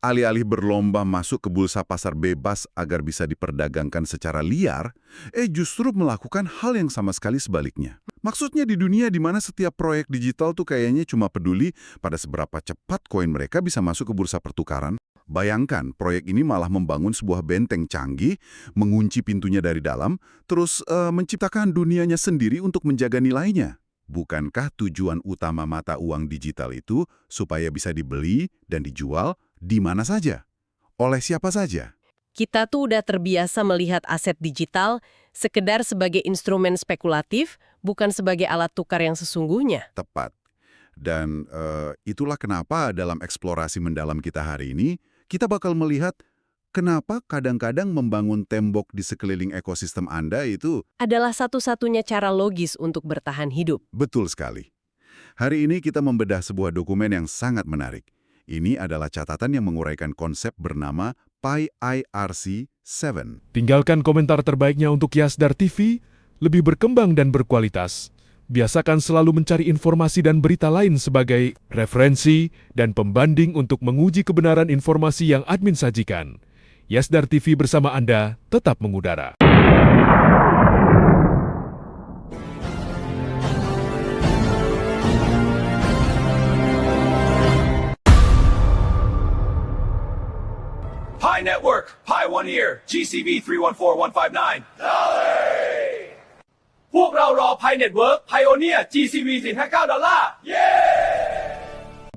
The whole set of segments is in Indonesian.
alih-alih berlomba masuk ke bursa pasar bebas agar bisa diperdagangkan secara liar, justru melakukan hal yang sama sekali sebaliknya. Maksudnya di dunia di mana setiap proyek digital tuh kayaknya cuma peduli pada seberapa cepat koin mereka bisa masuk ke bursa pertukaran. Bayangkan, proyek ini malah membangun sebuah benteng canggih, mengunci pintunya dari dalam, terus menciptakan dunianya sendiri untuk menjaga nilainya. Bukankah tujuan utama mata uang digital itu supaya bisa dibeli dan dijual di mana saja? Oleh siapa saja? Kita tuh udah terbiasa melihat aset digital sekedar sebagai instrumen spekulatif, bukan sebagai alat tukar yang sesungguhnya. Tepat. Dan itulah kenapa dalam eksplorasi mendalam kita hari ini, kita bakal melihat kenapa kadang-kadang membangun tembok di sekeliling ekosistem Anda itu Adalah satu-satunya cara logis untuk bertahan hidup. betul sekali. Hari ini kita membedah sebuah dokumen yang sangat menarik. Ini adalah catatan yang menguraikan konsep bernama PIRC-7. Tinggalkan komentar terbaiknya untuk Yasdar TV, lebih berkembang dan berkualitas. Biasakan selalu mencari informasi dan berita lain sebagai referensi dan pembanding untuk menguji kebenaran informasi yang admin sajikan. Yasdar TV bersama Anda tetap mengudara. Pi Network, Pi 1 Year, GCV 314159.พวกเรารอ Pi Network Pioneer GCV 459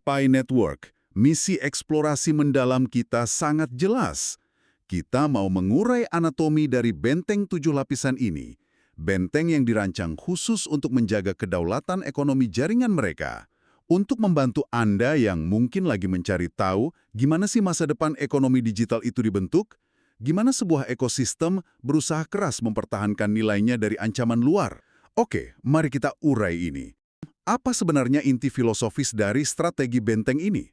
Pi Network, misi eksplorasi mendalam kita sangat jelas. Kita mau mengurai anatomi dari benteng 7 lapisan ini. Benteng yang dirancang khusus untuk menjaga kedaulatan ekonomi jaringan mereka. Untuk membantu Anda yang mungkin lagi mencari tahu gimana sih masa depan ekonomi digital itu dibentuk, gimana sebuah ekosistem berusaha keras mempertahankan nilainya dari ancaman luar. Oke, mari kita urai ini. Apa sebenarnya inti filosofis dari strategi benteng ini?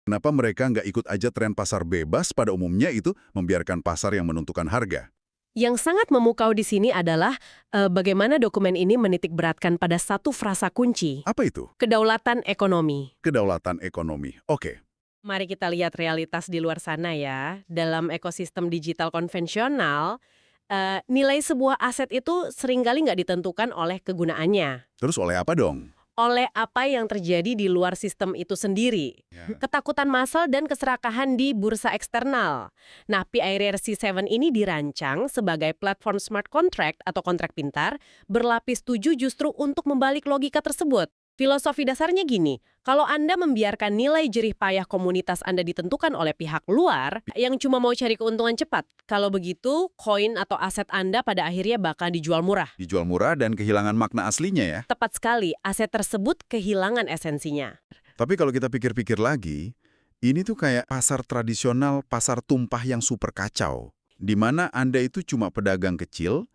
Kenapa mereka nggak ikut aja tren pasar bebas pada umumnya itu membiarkan pasar yang menentukan harga? Yang sangat memukau di sini adalah bagaimana dokumen ini menitikberatkan pada satu frasa kunci, Apa itu? kedaulatan ekonomi. Kedaulatan ekonomi. Oke. Mari kita lihat realitas di luar sana ya. Dalam ekosistem digital konvensional, nilai sebuah aset itu seringkali nggak ditentukan oleh kegunaannya. Terus oleh apa dong? Oleh apa yang terjadi di luar sistem itu sendiri. Ketakutan massal dan keserakahan di bursa eksternal. Nah, PIRC-7 ini dirancang sebagai platform smart contract atau kontrak pintar, berlapis 7 justru untuk membalik logika tersebut. Filosofi dasarnya gini, kalau Anda membiarkan nilai jerih payah komunitas Anda ditentukan oleh pihak luar yang cuma mau cari keuntungan cepat, kalau begitu, koin atau aset Anda pada akhirnya bakal dijual murah. Dijual murah dan kehilangan makna aslinya ya. Tepat sekali, aset tersebut kehilangan esensinya. Tapi kalau kita pikir-pikir lagi, ini tuh kayak pasar tradisional, pasar tumpah yang super kacau. Di mana Anda itu cuma pedagang kecil,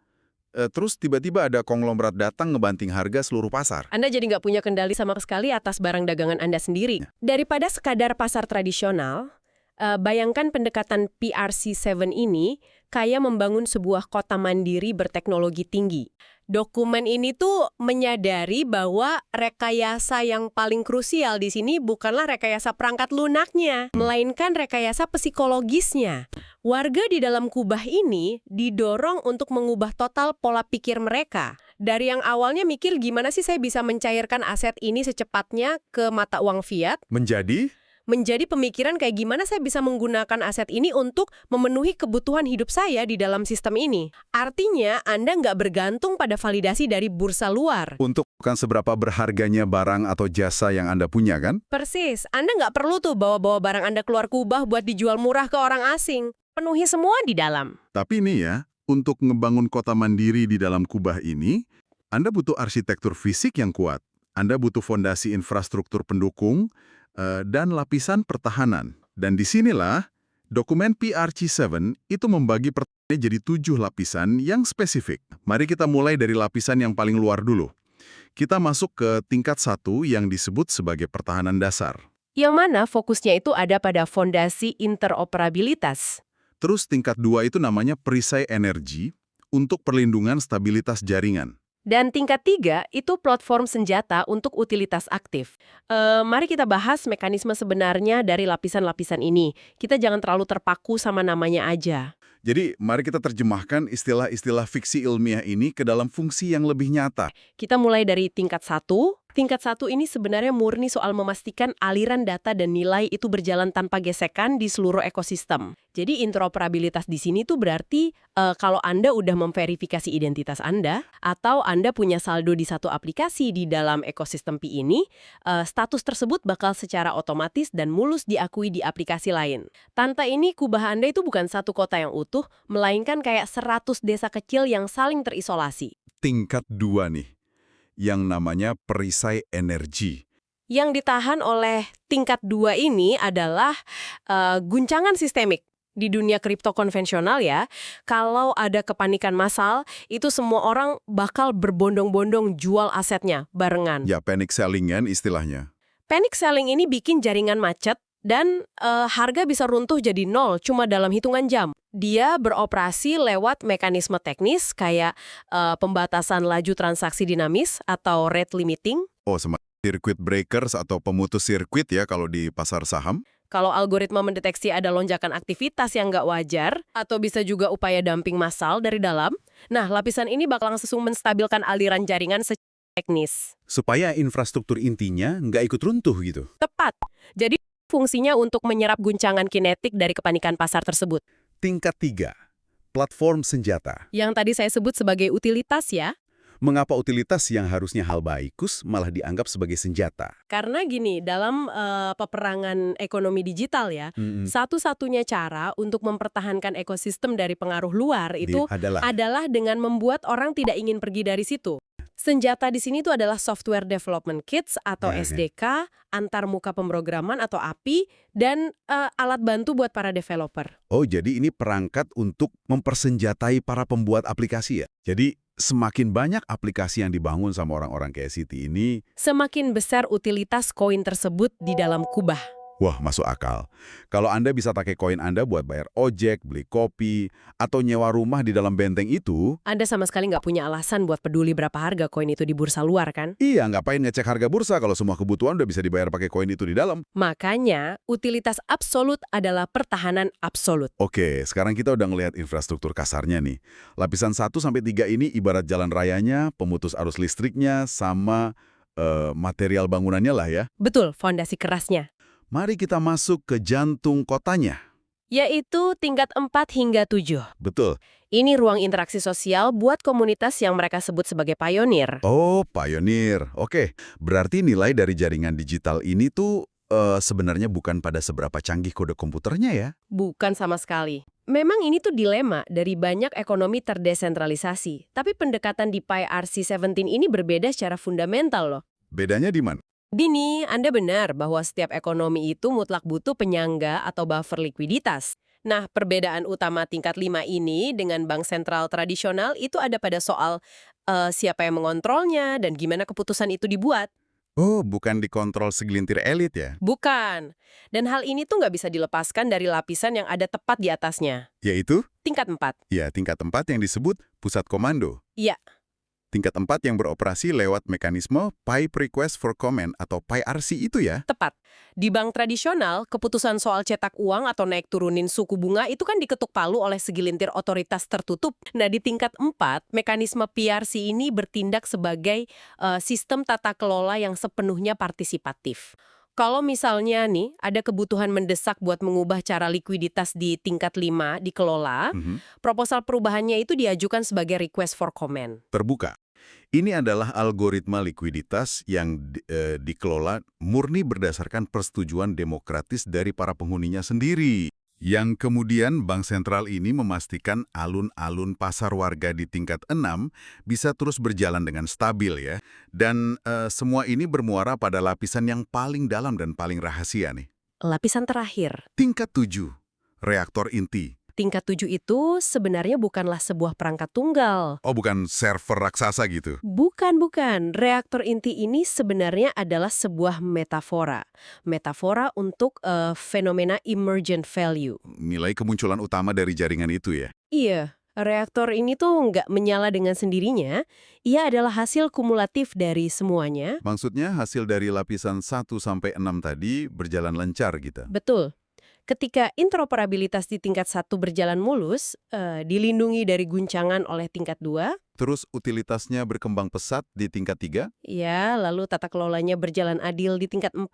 terus tiba-tiba ada konglomerat datang ngebanting harga seluruh pasar. Anda jadi nggak punya kendali sama sekali atas barang dagangan Anda sendiri. Daripada sekadar pasar tradisional, bayangkan pendekatan PRC-7 ini kayak membangun sebuah kota mandiri berteknologi tinggi. Dokumen ini tuh menyadari bahwa rekayasa yang paling krusial di sini bukanlah rekayasa perangkat lunaknya, melainkan rekayasa psikologisnya. Warga di dalam kubah ini didorong untuk mengubah total pola pikir mereka. Dari yang awalnya mikir gimana sih saya bisa mencairkan aset ini secepatnya ke mata uang fiat, menjadi pemikiran kayak gimana saya bisa menggunakan aset ini untuk memenuhi kebutuhan hidup saya di dalam sistem ini. Artinya, Anda nggak bergantung pada validasi dari bursa luar. Untuk bukan seberapa berharganya barang atau jasa yang Anda punya kan? Persis, Anda nggak perlu tuh bawa-bawa barang Anda keluar kubah buat dijual murah ke orang asing. Penuhi semua di dalam. Tapi ini ya, untuk ngebangun kota mandiri di dalam kubah ini, Anda butuh arsitektur fisik yang kuat. Anda butuh fondasi infrastruktur pendukung, dan lapisan pertahanan. Dan disinilah, dokumen PRC-7 itu membagi pertahanannya jadi 7 lapisan yang spesifik. Mari kita mulai dari lapisan yang paling luar dulu. Kita masuk ke tingkat 1 yang disebut sebagai pertahanan dasar. Yang mana fokusnya itu ada pada fondasi interoperabilitas. Terus tingkat 2 itu namanya perisai energi untuk perlindungan stabilitas jaringan. Dan tingkat 3 itu platform senjata untuk utilitas aktif. Mari kita bahas mekanisme sebenarnya dari lapisan-lapisan ini. Kita jangan terlalu terpaku sama namanya aja. Jadi, mari kita terjemahkan istilah-istilah fiksi ilmiah ini ke dalam fungsi yang lebih nyata. Kita mulai dari tingkat 1. Tingkat 1 ini sebenarnya murni soal memastikan aliran data dan nilai itu berjalan tanpa gesekan di seluruh ekosistem. Jadi interoperabilitas di sini tuh berarti kalau Anda udah memverifikasi identitas Anda, atau Anda punya saldo di satu aplikasi di dalam ekosistem Pi ini, status tersebut bakal secara otomatis dan mulus diakui di aplikasi lain. Tanpa ini, kubah Anda itu bukan satu kota yang utuh, melainkan kayak 100 desa kecil yang saling terisolasi. Tingkat 2 nih, yang namanya perisai energi. Yang ditahan oleh tingkat 2 ini adalah guncangan sistemik. Di dunia kripto konvensional ya, kalau ada kepanikan massal, itu semua orang bakal berbondong-bondong jual asetnya barengan. Ya, panic selling kan istilahnya. Panic selling ini bikin jaringan macet dan harga bisa runtuh jadi nol cuma dalam hitungan jam. Dia beroperasi lewat mekanisme teknis kayak pembatasan laju transaksi dinamis atau rate limiting. Oh, semacam circuit breakers atau pemutus sirkuit ya kalau di pasar saham. Kalau algoritma mendeteksi ada lonjakan aktivitas yang nggak wajar, atau bisa juga upaya dumping massal dari dalam, nah lapisan ini bakal langsung menstabilkan aliran jaringan secara teknis. Supaya infrastruktur intinya nggak ikut runtuh gitu. Tepat. Jadi fungsinya untuk menyerap guncangan kinetik dari kepanikan pasar tersebut. Tingkat 3, platform senjata. Yang tadi saya sebut sebagai utilitas ya. Mengapa utilitas yang harusnya hal baikus malah dianggap sebagai senjata? Karena gini, dalam peperangan ekonomi digital ya, satu-satunya cara untuk mempertahankan ekosistem dari pengaruh luar itu adalah dengan membuat orang tidak ingin pergi dari situ. Senjata di sini tuh adalah software development kits atau SDK, antarmuka pemrograman atau API, dan alat bantu buat para developer. Oh, jadi ini perangkat untuk mempersenjatai para pembuat aplikasi ya? Jadi semakin banyak aplikasi yang dibangun sama orang-orang kayak Siti ini, semakin besar utilitas koin tersebut di dalam kubah. wah, masuk akal. Kalau Anda bisa pakai koin Anda buat bayar ojek, beli kopi, atau nyewa rumah di dalam benteng itu, Anda sama sekali nggak punya alasan buat peduli berapa harga koin itu di bursa luar kan? iya, ngapain ngecek harga bursa kalau semua kebutuhan udah bisa dibayar pakai koin itu di dalam. Makanya, utilitas absolut adalah pertahanan absolut. Oke, sekarang kita udah ngelihat infrastruktur kasarnya nih. Lapisan 1-3 ini ibarat jalan rayanya, pemutus arus listriknya, sama material bangunannya lah ya. Betul, fondasi kerasnya. Mari kita masuk ke jantung kotanya. Yaitu tingkat 4 hingga 7. Betul. Ini ruang interaksi sosial buat komunitas yang mereka sebut sebagai pionir. Oh, pionir. Oke, berarti nilai dari jaringan digital ini tuh sebenarnya bukan pada seberapa canggih kode komputernya ya? Bukan sama sekali. Memang ini tuh dilema dari banyak ekonomi terdesentralisasi. Tapi pendekatan di Pi RC17 ini berbeda secara fundamental loh. Bedanya di mana? Dini, Anda benar bahwa setiap ekonomi itu mutlak butuh penyangga atau buffer likuiditas. Nah, perbedaan utama tingkat 5 ini dengan bank sentral tradisional itu ada pada soal siapa yang mengontrolnya dan gimana keputusan itu dibuat. Oh, bukan dikontrol segelintir elit ya? Bukan. Dan hal ini tuh nggak bisa dilepaskan dari lapisan yang ada tepat di atasnya. Yaitu? Tingkat 4. Ya, tingkat 4 yang disebut pusat komando. Iya. Tingkat 4 yang beroperasi lewat mekanisme Pipe Request for Comment atau PIRC itu ya? Tepat. Di bank tradisional, keputusan soal cetak uang atau naik turunin suku bunga itu kan diketuk palu oleh segelintir otoritas tertutup. Nah, di tingkat 4, mekanisme PRC ini bertindak sebagai sistem tata kelola yang sepenuhnya partisipatif. Kalau misalnya nih, ada kebutuhan mendesak buat mengubah cara likuiditas di tingkat 5 dikelola, proposal perubahannya itu diajukan sebagai request for comment. Terbuka. Ini adalah algoritma likuiditas yang dikelola murni berdasarkan persetujuan demokratis dari para penghuninya sendiri. Yang kemudian Bank Sentral ini memastikan alun-alun pasar warga di tingkat 6 bisa terus berjalan dengan stabil ya. Dan semua ini bermuara pada lapisan yang paling dalam dan paling rahasia nih. Lapisan terakhir. Tingkat 7, reaktor inti. Tingkat 7 itu sebenarnya bukanlah sebuah perangkat tunggal. Oh, bukan server raksasa gitu? Bukan. Reaktor inti ini sebenarnya adalah sebuah metafora. Metafora untuk fenomena emergent value. Nilai kemunculan utama dari jaringan itu ya? Iya, Reaktor ini tuh nggak menyala dengan sendirinya, ia adalah hasil kumulatif dari semuanya. Maksudnya hasil dari lapisan 1 sampai 6 tadi berjalan lancar gitu. Betul. Ketika interoperabilitas di tingkat 1 berjalan mulus, dilindungi dari guncangan oleh tingkat 2, Terus utilitasnya berkembang pesat di tingkat 3? ya, lalu tata kelolanya berjalan adil di tingkat 4,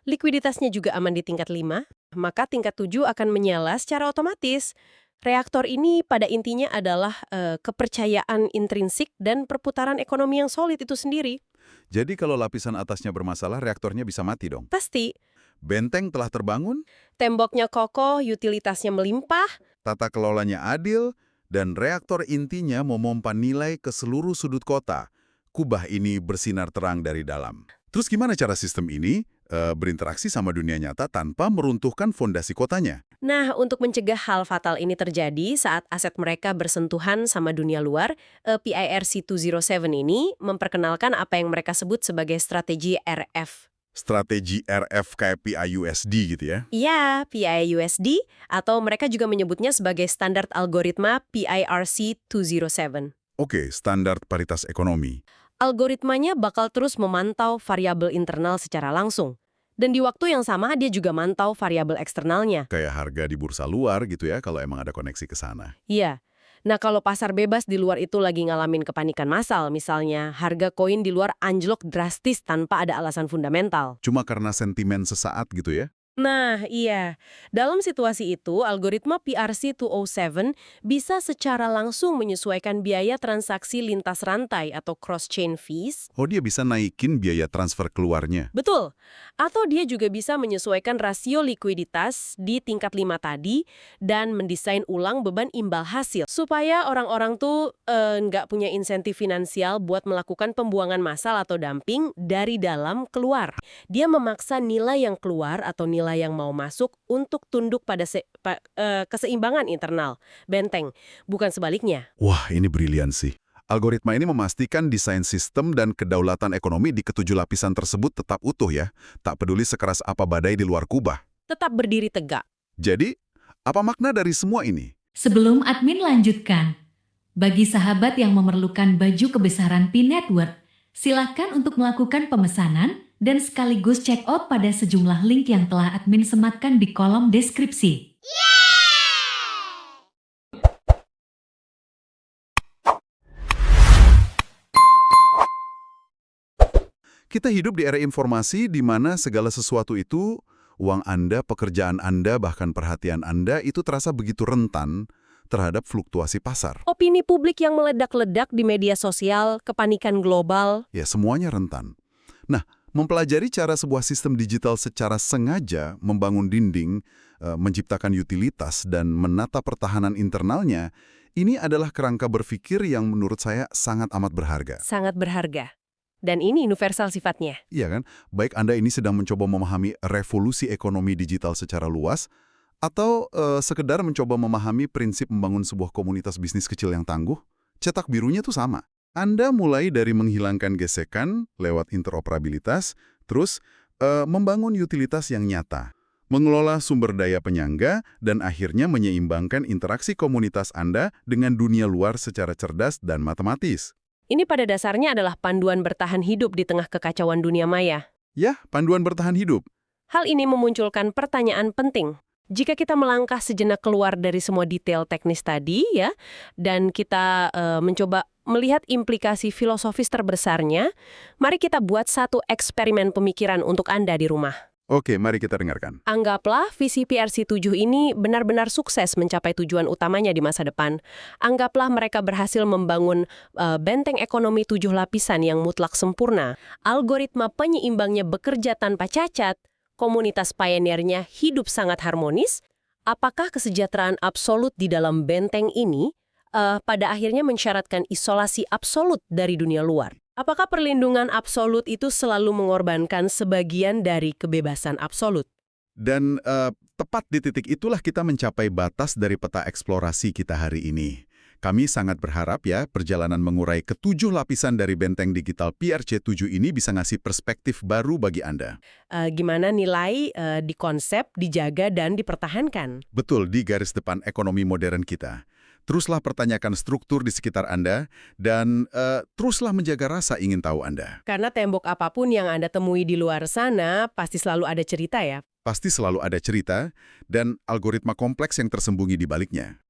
likuiditasnya juga aman di tingkat 5, maka tingkat 7 akan menyala secara otomatis. Reaktor ini pada intinya adalah kepercayaan intrinsik dan perputaran ekonomi yang solid itu sendiri. Jadi kalau lapisan atasnya bermasalah, reaktornya bisa mati dong. Pasti, Benteng telah terbangun, temboknya kokoh, utilitasnya melimpah, tata kelolanya adil, dan reaktor intinya memompa nilai ke seluruh sudut kota. Kubah ini bersinar terang dari dalam. Terus gimana cara sistem ini berinteraksi sama dunia nyata tanpa meruntuhkan fondasi kotanya? Nah, untuk mencegah hal fatal ini terjadi saat aset mereka bersentuhan sama dunia luar, PIRC-207 ini memperkenalkan apa yang mereka sebut sebagai strategi RF. Strategi RF kayak PIUSD gitu ya? Iya, PIUSD, atau mereka juga menyebutnya sebagai standar algoritma PIRC-207. Oke, standar paritas ekonomi. Algoritmanya bakal terus memantau variabel internal secara langsung. Dan di waktu yang sama, dia juga mantau variabel eksternalnya. Kayak harga di bursa luar gitu ya, kalau emang ada koneksi ke sana. Iya. Nah, kalau pasar bebas di luar itu lagi ngalamin kepanikan massal, misalnya harga koin di luar anjlok drastis tanpa ada alasan fundamental. Cuma karena sentimen sesaat gitu ya? Nah, iya. Dalam situasi itu, algoritma PRC-207 bisa secara langsung menyesuaikan biaya transaksi lintas rantai atau cross-chain fees. Oh, dia bisa naikin biaya transfer keluarnya. Betul. Atau dia juga bisa menyesuaikan rasio likuiditas di tingkat 5 tadi dan mendesain ulang beban imbal hasil. Supaya orang-orang tuh nggak punya insentif finansial buat melakukan pembuangan massal atau dumping dari dalam keluar. Dia memaksa nilai yang keluar atau nilai yang mau masuk untuk tunduk pada keseimbangan internal, benteng, bukan sebaliknya. Wah, ini brilian sih. Algoritma ini memastikan desain sistem dan kedaulatan ekonomi di ketujuh lapisan tersebut tetap utuh ya, tak peduli sekeras apa badai di luar kubah. Tetap berdiri tegak. Jadi, apa makna dari semua ini? Sebelum admin lanjutkan, bagi sahabat yang memerlukan baju kebesaran P-Network, silakan untuk melakukan pemesanan dan sekaligus check out pada sejumlah link yang telah admin sematkan di kolom deskripsi. Kita hidup di era informasi di mana segala sesuatu itu, uang Anda, pekerjaan Anda, bahkan perhatian Anda itu terasa begitu rentan terhadap fluktuasi pasar. Opini publik yang meledak-ledak di media sosial, kepanikan global. Ya, semuanya rentan. Nah, mempelajari cara sebuah sistem digital secara sengaja membangun dinding, menciptakan utilitas, dan menata pertahanan internalnya, ini adalah kerangka berpikir yang menurut saya sangat amat berharga. Sangat berharga. Dan ini universal sifatnya. Iya kan? Baik Anda ini sedang mencoba memahami revolusi ekonomi digital secara luas, atau sekedar mencoba memahami prinsip membangun sebuah komunitas bisnis kecil yang tangguh, cetak birunya tuh sama. Anda mulai dari menghilangkan gesekan lewat interoperabilitas, terus membangun utilitas yang nyata, mengelola sumber daya penyangga, dan akhirnya menyeimbangkan interaksi komunitas Anda dengan dunia luar secara cerdas dan matematis. Ini pada dasarnya adalah panduan bertahan hidup di tengah kekacauan dunia maya. Ya, panduan bertahan hidup. Hal ini memunculkan pertanyaan penting. Jika kita melangkah sejenak keluar dari semua detail teknis tadi, ya, dan kita mencoba melihat implikasi filosofis terbesarnya, mari kita buat satu eksperimen pemikiran untuk Anda di rumah. Oke, mari kita dengarkan. Anggaplah visi PRC-7 ini benar-benar sukses mencapai tujuan utamanya di masa depan. Anggaplah mereka berhasil membangun benteng ekonomi 7 lapisan yang mutlak sempurna. Algoritma penyeimbangnya bekerja tanpa cacat. Komunitas pioneernya hidup sangat harmonis. Apakah kesejahteraan absolut di dalam benteng ini pada akhirnya mensyaratkan isolasi absolut dari dunia luar? Apakah perlindungan absolut itu selalu mengorbankan sebagian dari kebebasan absolut? Dan tepat di titik itulah kita mencapai batas dari peta eksplorasi kita hari ini. Kami sangat berharap ya perjalanan mengurai ketujuh lapisan dari benteng digital PRC-7 ini bisa ngasih perspektif baru bagi Anda. Gimana nilai dikonsep, dijaga, dan dipertahankan? Betul, di garis depan ekonomi modern kita. Teruslah pertanyakan struktur di sekitar Anda, dan teruslah menjaga rasa ingin tahu Anda. Karena tembok apapun yang Anda temui di luar sana, pasti selalu ada cerita ya. Pasti selalu ada cerita, dan algoritma kompleks yang tersembunyi di baliknya.